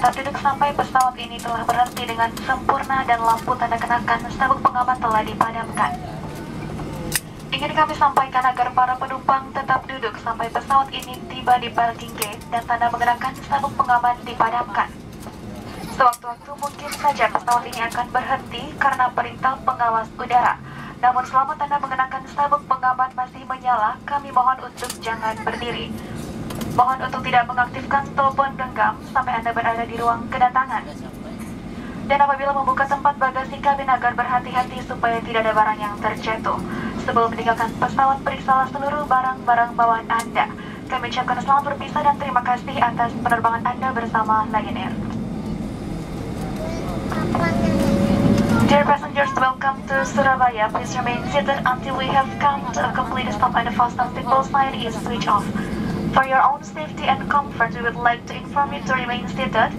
tetap duduk sampai pesawat ini telah berhenti dengan sempurna dan lampu tanda kenakan sabuk pengaman telah dipadamkan. Ingin kami sampaikan agar para penumpang tetap duduk sampai pesawat ini tiba di parking gate dan tanda menggunakan sabuk pengaman dipadamkan. Sewaktu-waktu mungkin saja pesawat ini akan berhenti karena perintah pengawas udara. Namun selama tanda mengenakan sabuk pengaman masih menyala, kami mohon untuk jangan berdiri. Mohon untuk tidak mengaktifkan telepon genggam sampai Anda berada di ruang kedatangan. Dan apabila membuka tempat bagasi kabin agar berhati-hati supaya tidak ada barang yang terjatuh. Sebelum meninggalkan pesawat, periksalah seluruh barang-barang bawaan Anda. Kami ucapkan selamat berpisah dan terima kasih atas penerbangan Anda bersama Lion Air. Dear passengers, welcome to Surabaya. Please remain seated until we have come to a complete stop and the fasten seatbelt sign is switched off. For your own safety and comfort, we would like to inform you to remain seated